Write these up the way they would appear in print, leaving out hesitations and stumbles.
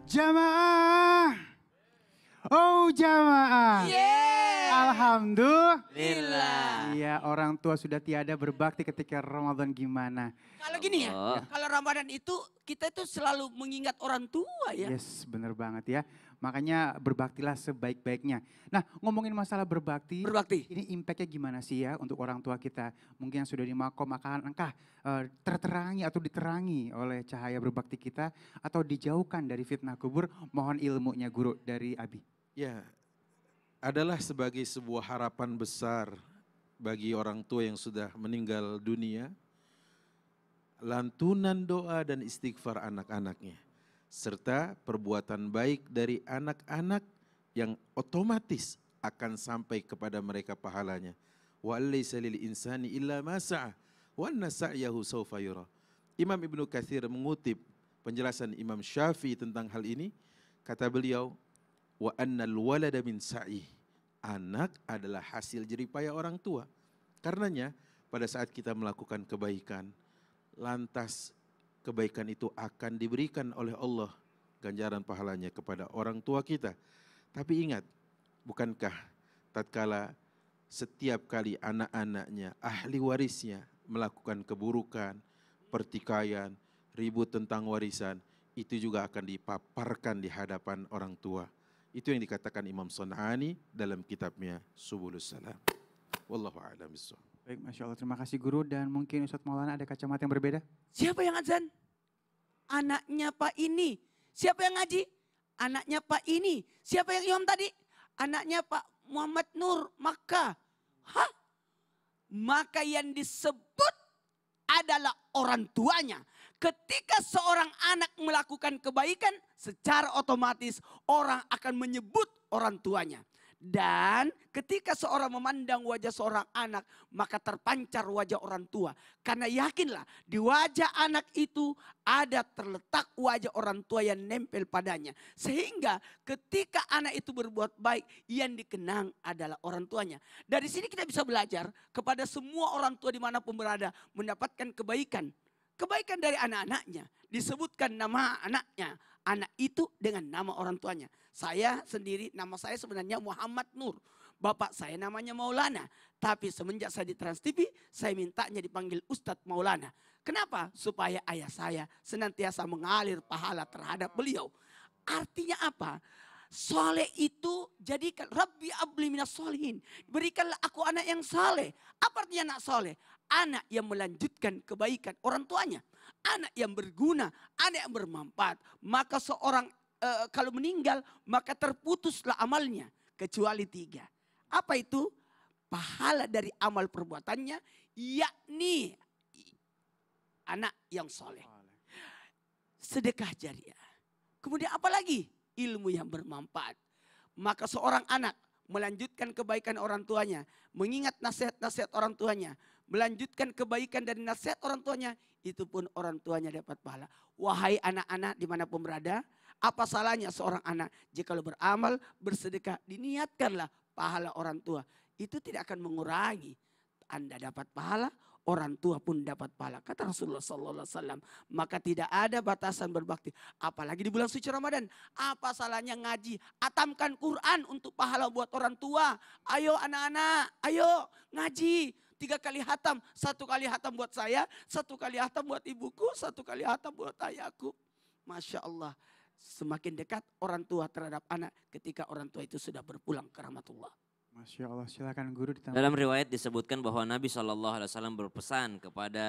Jamaah. Oh jamaah. Alhamdulillah. Iya, orang tua sudah tiada berbakti ketika Ramadan gimana? Kalau gini ya, kalau Ramadan itu kita itu selalu mengingat orang tua ya. Yes, bener banget ya. Makanya berbaktilah sebaik-baiknya. Nah, ngomongin masalah berbakti, ini impactnya gimana sih ya untuk orang tua kita? Mungkin yang sudah di makom akankah terterangi atau diterangi oleh cahaya berbakti kita atau dijauhkan dari fitnah kubur? Mohon ilmunya guru dari Abi. Ya, adalah sebagai sebuah harapan besar bagi orang tua yang sudah meninggal dunia, lantunan doa dan istighfar anak-anaknya, serta perbuatan baik dari anak-anak yang otomatis akan sampai kepada mereka pahalanya. Wa laysa lil insani illa ma sa'a wa anna sa'yahu sawfa yura. Imam Ibnu Katsir mengutip penjelasan Imam Syafi'i tentang hal ini, kata beliau, wa annal walada min sa'i. Anak adalah hasil jeripaya orang tua. Karenanya pada saat kita melakukan kebaikan, lantas kebaikan itu akan diberikan oleh Allah ganjaran pahalanya kepada orang tua kita. Tapi ingat, bukankah tatkala setiap kali anak-anaknya, ahli warisnya melakukan keburukan, pertikaian, ribut tentang warisan, itu juga akan dipaparkan di hadapan orang tua. Itu yang dikatakan Imam Son'ani dalam kitabnya Subulus Salam. Wallahu a'lam bishawab. Baik, Masya Allah. Terima kasih guru dan mungkin Ustadz Maulana ada kacamata yang berbeda? Siapa yang azan? Anaknya Pak ini. Siapa yang ngaji? Anaknya Pak ini. Siapa yang imam tadi? Anaknya Pak Muhammad Nur Makkah. Hah? Maka yang disebut adalah orang tuanya. Ketika seorang anak melakukan kebaikan, secara otomatis orang akan menyebut orang tuanya. Dan ketika seorang memandang wajah seorang anak, maka terpancar wajah orang tua. Karena yakinlah di wajah anak itu ada terletak wajah orang tua yang nempel padanya. Sehingga ketika anak itu berbuat baik, yang dikenang adalah orang tuanya. Dari sini kita bisa belajar kepada semua orang tua dimanapun berada mendapatkan kebaikan. Kebaikan dari anak-anaknya. Disebutkan nama anaknya. Anak itu dengan nama orang tuanya. Saya sendiri, nama saya sebenarnya Muhammad Nur. Bapak saya namanya Maulana. Tapi semenjak saya di Trans TV, saya mintanya dipanggil Ustadz Maulana. Kenapa? Supaya ayah saya senantiasa mengalir pahala terhadap beliau. Artinya apa? Soleh itu jadikan Rabbi abli minas solihin. Berikanlah aku anak yang saleh. Apa artinya anak soleh? Anak yang melanjutkan kebaikan orang tuanya. Anak yang berguna, anak yang bermanfaat. Maka seorang kalau meninggal maka terputuslah amalnya. Kecuali 3. Apa itu? Pahala dari amal perbuatannya yakni anak yang soleh. Sedekah jariah. Kemudian apa lagi? Ilmu yang bermanfaat. Maka seorang anak melanjutkan kebaikan orang tuanya. Mengingat nasihat-nasihat orang tuanya. Melanjutkan kebaikan dari nasihat orang tuanya. Itu pun orang tuanya dapat pahala. Wahai anak-anak dimanapun berada. Apa salahnya seorang anak jika beramal, bersedekah. Diniatkanlah pahala orang tua. Itu tidak akan mengurangi. Anda dapat pahala, orang tua pun dapat pahala. Kata Rasulullah SAW. Maka tidak ada batasan berbakti. Apalagi di bulan suci Ramadan. Apa salahnya ngaji? Atamkan Quran untuk pahala buat orang tua. Ayo anak-anak, ayo ngaji. 3 kali hatam. 1 kali hatam buat saya. 1 kali hatam buat ibuku. 1 kali hatam buat ayahku. Masya Allah. Semakin dekat orang tua terhadap anak ketika orang tua itu sudah berpulang ke rahmatullah. Masya Allah, silakan guru ditambah. Dalam riwayat disebutkan bahwa Nabi SAW berpesan kepada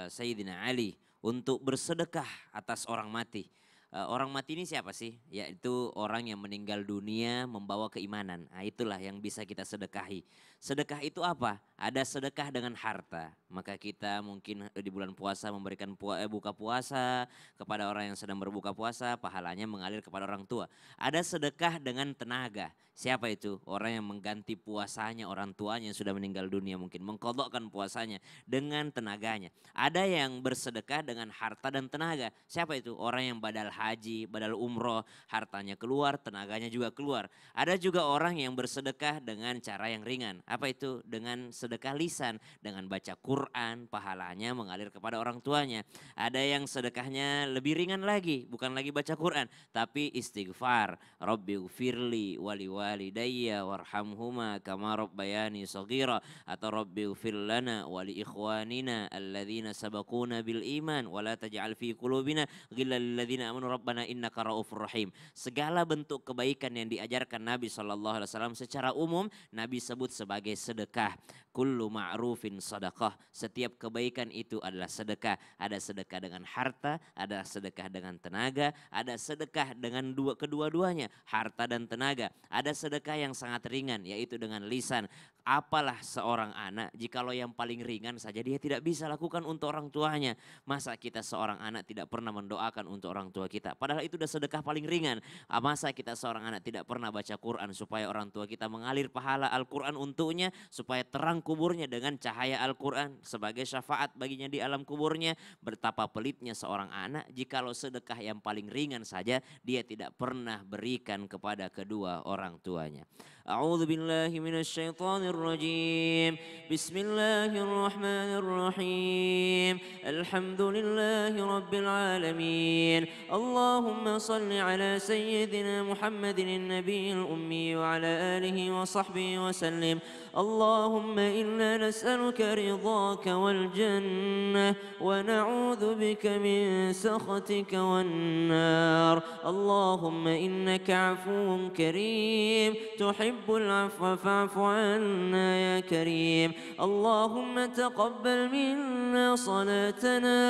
Sayyidina Ali untuk bersedekah atas orang mati. Orang mati ini siapa sih? Yaitu orang yang meninggal dunia membawa keimanan. Nah, itulah yang bisa kita sedekahi. Sedekah itu apa? Ada sedekah dengan harta. Maka kita mungkin di bulan puasa memberikan buka puasa kepada orang yang sedang berbuka puasa. Pahalanya mengalir kepada orang tua. Ada sedekah dengan tenaga. Siapa itu? Orang yang mengganti puasanya orang tuanya yang sudah meninggal dunia mungkin. Mengkodokkan puasanya dengan tenaganya. Ada yang bersedekah dengan harta dan tenaga. Siapa itu? Orang yang badal haji, badal umroh, hartanya keluar, tenaganya juga keluar. Ada juga orang yang bersedekah dengan cara yang ringan. Apa itu? Dengan sedekah lisan, dengan baca Quran, pahalanya mengalir kepada orang tuanya. Ada yang sedekahnya lebih ringan lagi, bukan lagi baca Quran, tapi istighfar. Rabbighfirli wali walidayya warhamhuma kama rabbayani shaghira, atau rabbighfir lana wali ikhwanina alladzina sabaquna bil iman wala taj'al fi qulubina ghillal lil ladzina amanu rabbana innaka raufur rahim. Segala bentuk kebaikan yang diajarkan Nabi SAW secara umum Nabi sebut sebagai sedekah. Kullu ma'rufin sadaqah. Setiap kebaikan itu adalah sedekah. Ada sedekah dengan harta, ada sedekah dengan tenaga, ada sedekah dengan kedua-duanya, harta dan tenaga. Ada sedekah yang sangat ringan yaitu dengan lisan. Apalah seorang anak jikalau yang paling ringan saja dia tidak bisa lakukan untuk orang tuanya. Masa kita seorang anak tidak pernah mendoakan untuk orang tua kita. Padahal itu sudah sedekah paling ringan. Masa kita seorang anak tidak pernah baca Quran supaya orang tua kita mengalir pahala Al-Quran untuknya. Supaya terang kuburnya dengan cahaya Al-Quran sebagai syafaat baginya di alam kuburnya. Betapa pelitnya seorang anak jikalau sedekah yang paling ringan saja dia tidak pernah berikan kepada kedua orang tuanya. A'udzu billahi minasyaitonir rajim. Bismillahirrahmanirrahim. Alhamdulillahi rabbil alamin. Allahumma salli ala sayyidina Muhammadin nabiyil ummi wa ala alihi wa sahbihi wa sallim. اللهم إنا نسألك رضاك والجنة ونعوذ بك من سخطك والنار. اللهم إنك عفو كريم تحب العفو فاعف عنا يا كريم. اللهم تقبل منا صلاتنا.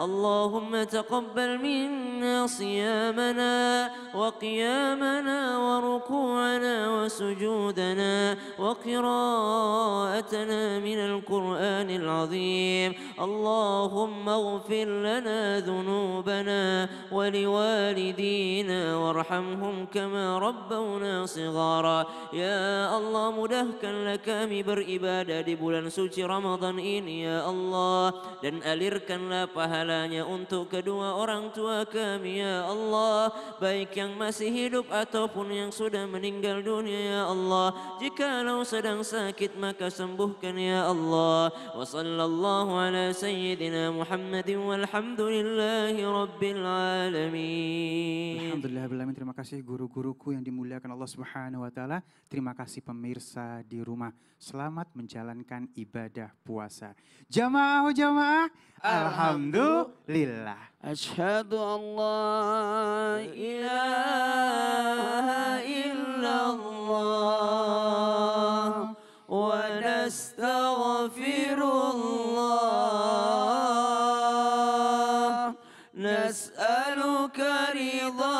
اللهم تقبل منا صيامنا وقيامنا وركوعنا وسجودنا وقراءتنا من القرآن العظيم. اللهم اغفر لنا ذنوبنا ولوالدينا وارحمهم كما ربونا صغارا. Ya Allah, mudahkanlah kami beribadah di bulan suci Ramadan ini ya Allah, dan alirkanlah pahalanya untuk kedua orang tua kami ya Allah, baik yang masih hidup ataupun yang sudah meninggal dunia ya Allah. Jikalau sedang sakit maka sembuhkan ya Allah. Wa sallallahu ala sayyidina Muhammadin walhamdulillahi rabbil alamin. Alhamdulillah, terima kasih guru-guruku yang dimuliakan Allah Subhanahu wa taala. Terima kasih pemirsa di rumah. Selamat menjalankan ibadah puasa. Jamaah jamaah, alhamdulillah. Asyhadu an la ilaha illallah wa nastaghfirullah. Nas'aluka ridha